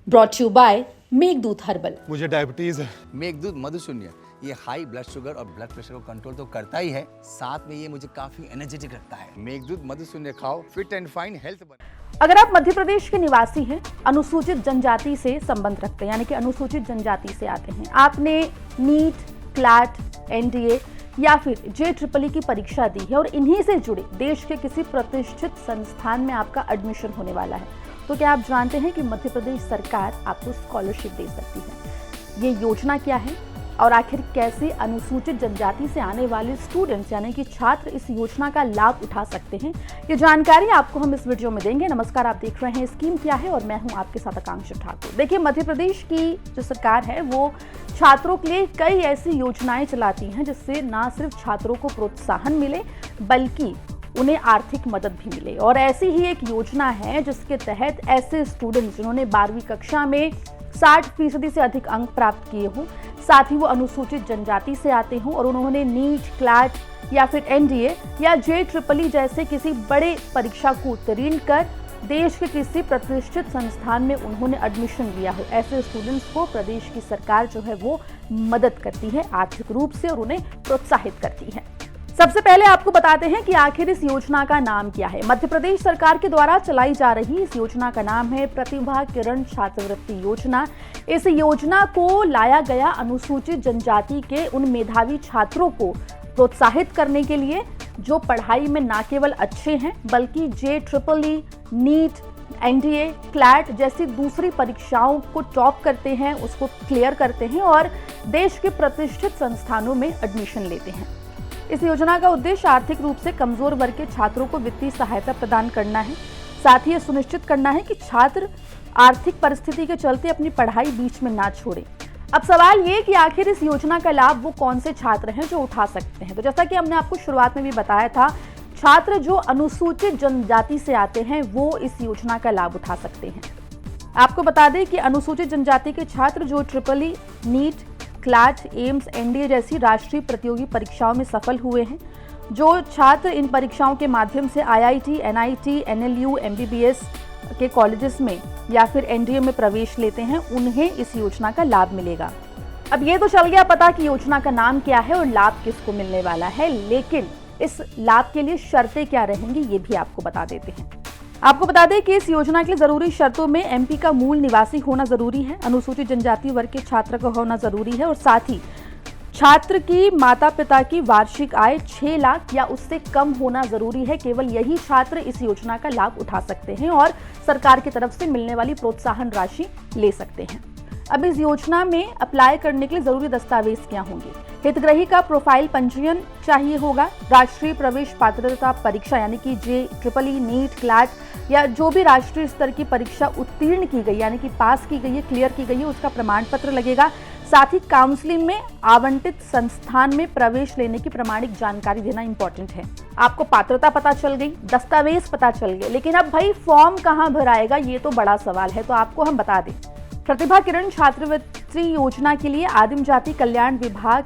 Brought you by Meghdoot herbal. मुझे diabetes है। मेघदूत मधुशून्य ये हाई ब्लड शुगर और ब्लड प्रेशर को कंट्रोल तो करता ही है, साथ में ये मुझे काफी एनर्जेटिक रखता है। मेघदूत मधुशून्य खाओ, फिट एंड फाइन हेल्थ बने। अगर आप मध्य प्रदेश के निवासी हैं, अनुसूचित जनजाति से संबंध रखते हैं, यानी कि अनुसूचित जनजाति से आते हैं, आपने नीट, क्लैट, एनडीए या फिर JEE की परीक्षा दी है और इन्हीं से जुड़े देश के किसी प्रतिष्ठित संस्थान में आपका एडमिशन होने वाला है, तो क्या आप जानते हैं कि मध्य प्रदेश सरकार आपको स्कॉलरशिप दे सकती है। ये योजना क्या है और आखिर कैसे अनुसूचित जनजाति से आने वाले स्टूडेंट्स यानी कि छात्र इस योजना का लाभ उठा सकते हैं, ये जानकारी आपको हम इस वीडियो में देंगे। नमस्कार, आप देख रहे हैं स्कीम क्या है और मैं हूं आपके साथ आकांक्षा ठाकुर। देखिए, मध्य प्रदेश की जो सरकार है वो छात्रों के लिए कई ऐसी योजनाएं चलाती हैं जिससे ना सिर्फ छात्रों को प्रोत्साहन मिले बल्कि उन्हें आर्थिक मदद भी मिले। और ऐसी ही एक योजना है जिसके तहत ऐसे स्टूडेंट्स जिन्होंने 12वीं कक्षा में 60% से अधिक अंक प्राप्त किए हों, साथ ही वो अनुसूचित जनजाति से आते हों और उन्होंने नीट, क्लैट या फिर एनडीए या JEE जैसे किसी बड़े परीक्षा को उत्तीर्ण कर देश के किसी प्रतिष्ठित संस्थान में उन्होंने एडमिशन लिया हो, ऐसे स्टूडेंट्स को प्रदेश की सरकार जो है वो मदद करती है आर्थिक रूप से और उन्हें प्रोत्साहित करती है। सबसे पहले आपको बताते हैं कि आखिर इस योजना का नाम क्या है। मध्य प्रदेश सरकार के द्वारा चलाई जा रही इस योजना का नाम है प्रतिभा किरण छात्रवृत्ति योजना। इस योजना को लाया गया अनुसूचित जनजाति के उन मेधावी छात्रों को प्रोत्साहित करने के लिए जो पढ़ाई में न केवल अच्छे हैं बल्कि JEE, नीट, एनडीए, क्लैट जैसी दूसरी परीक्षाओं को टॉप करते हैं, उसको क्लियर करते हैं और देश के प्रतिष्ठित संस्थानों में एडमिशन लेते हैं। इस योजना का उद्देश्य आर्थिक रूप से कमजोर वर्ग के छात्रों को वित्तीय सहायता प्रदान करना है, साथ ही यह सुनिश्चित करना है कि छात्र आर्थिक परिस्थिति के चलते अपनी पढ़ाई बीच में ना छोड़ें। अब सवाल ये कि आखिर इस योजना का लाभ वो कौन से छात्र हैं जो उठा सकते हैं। तो जैसा कि हमने आपको शुरुआत में भी बताया था, छात्र जो अनुसूचित जनजाति से आते हैं वो इस योजना का लाभ उठा सकते हैं। आपको बता दें कि अनुसूचित जनजाति के छात्र जो JEE, NEET, CLAT, AIIMS, NDA जैसी राष्ट्रीय प्रतियोगी परीक्षाओं में सफल हुए हैं, जो छात्र इन परीक्षाओं के माध्यम से IIT, NIT, NLU, MBBS के कॉलेजेस में या फिर एनडीए में प्रवेश लेते हैं, उन्हें इस योजना का लाभ मिलेगा। अब ये तो चल गया पता कि योजना का नाम क्या है और लाभ किसको मिलने वाला है, लेकिन इस लाभ के लिए शर्तें क्या रहेंगी ये भी आपको बता देते हैं। आपको बता दें कि इस योजना के लिए जरूरी शर्तों में MP का मूल निवासी होना जरूरी है, अनुसूचित जनजाति वर्ग के छात्र का होना जरूरी है और साथ ही छात्र की माता पिता की वार्षिक आय 6 लाख या उससे कम होना जरूरी है। केवल यही छात्र इस योजना का लाभ उठा सकते हैं और सरकार की तरफ से मिलने वाली प्रोत्साहन राशि ले सकते हैं। अब इस योजना में अप्लाई करने के लिए जरूरी दस्तावेज क्या होंगे। हितग्राही का प्रोफाइल पंजीयन चाहिए होगा, राष्ट्रीय प्रवेश पात्रता परीक्षा यानी कि JEE, नीट, क्लैट या जो भी राष्ट्रीय स्तर की परीक्षा उत्तीर्ण की गई यानी कि पास की गई है, क्लियर की गई है, उसका प्रमाण पत्र लगेगा। साथ ही काउंसलिंग में आवंटित संस्थान में प्रवेश लेने की प्रमाणिक जानकारी देना इंपॉर्टेंट है। आपको पात्रता पता चल गई, दस्तावेज पता चल गए, लेकिन अब भाई फॉर्म कहाँ भराएगा ये तो बड़ा सवाल है। तो आपको हम बता दें, प्रतिभा किरण छात्रवृत्ति योजना के लिए आदिम जाति कल्याण विभाग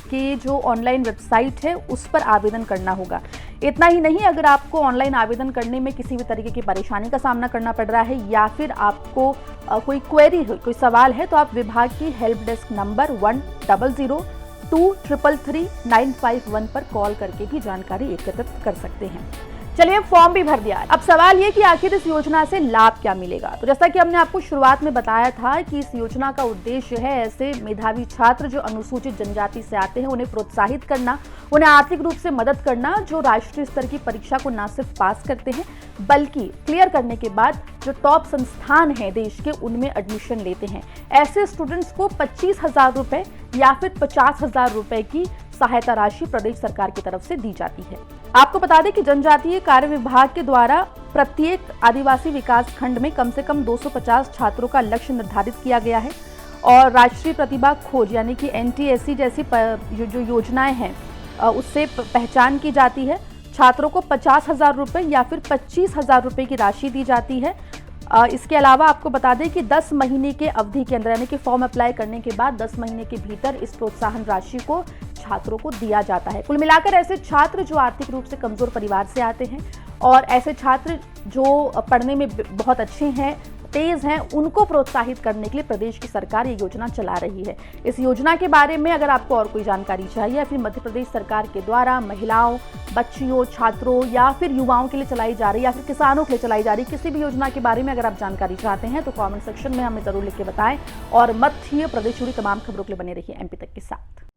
के जो ऑनलाइन वेबसाइट है उस पर आवेदन करना होगा। इतना ही नहीं, अगर आपको ऑनलाइन आवेदन करने में किसी भी तरीके की परेशानी का सामना करना पड़ रहा है या फिर आपको कोई क्वेरी है, कोई सवाल है, तो आप विभाग की हेल्प डेस्क नंबर 10023333951 पर कॉल करके भी जानकारी एकत्रित कर सकते हैं। चलिए, फॉर्म भी भर दिया। अब सवाल ये कि आखिर इस योजना से लाभ क्या मिलेगा। तो जैसा कि हमने आपको शुरुआत में बताया था कि इस योजना का उद्देश्य है ऐसे मेधावी छात्र जो अनुसूचित जनजाति से आते हैं उन्हें प्रोत्साहित करना, उन्हें आर्थिक रूप से मदद करना, जो राष्ट्रीय स्तर की परीक्षा को न सिर्फ पास करते हैं बल्कि क्लियर करने के बाद जो टॉप संस्थान है देश के उनमें एडमिशन लेते हैं। ऐसे स्टूडेंट्स को 25,000 रुपए या फिर 50,000 रुपए की सहायता राशि प्रदेश सरकार की तरफ से दी जाती है। आपको बता दें कि जनजातीय कार्य विभाग के द्वारा प्रत्येक आदिवासी विकास खंड में कम से कम 250 छात्रों का लक्ष्य निर्धारित किया गया है और राष्ट्रीय प्रतिभा खोज यानी कि NTSC जैसी जो योजनाएं हैं उससे पहचान की जाती है। छात्रों को 50,000 रुपए या फिर 25,000 रुपए की राशि दी जाती है। इसके अलावा आपको बता दें कि 10 महीने के अवधि के अंदर यानी कि फॉर्म अप्लाई करने के बाद 10 महीने के भीतर इस प्रोत्साहन राशि को छात्रों को दिया जाता है। कुल मिलाकर ऐसे छात्र जो आर्थिक रूप से कमजोर परिवार से आते हैं और ऐसे छात्र जो पढ़ने में बहुत अच्छे हैं, तेज हैं उनको प्रोत्साहित करने के लिए प्रदेश की सरकार ये योजना चला रही है। इस योजना के बारे में अगर आपको और कोई जानकारी चाहिए या फिर मध्य प्रदेश सरकार के द्वारा महिलाओं, बच्चियों, छात्रों या फिर युवाओं के लिए चलाई जा रही या फिर किसानों के लिए चलाई जा रही किसी भी योजना के बारे में अगर आप जानकारी चाहते हैं तो कमेंट सेक्शन में हमें जरूर लिख के बताएं और मध्य प्रदेश जुड़ी तमाम खबरों के लिए बने रहिए एमपी तक के साथ।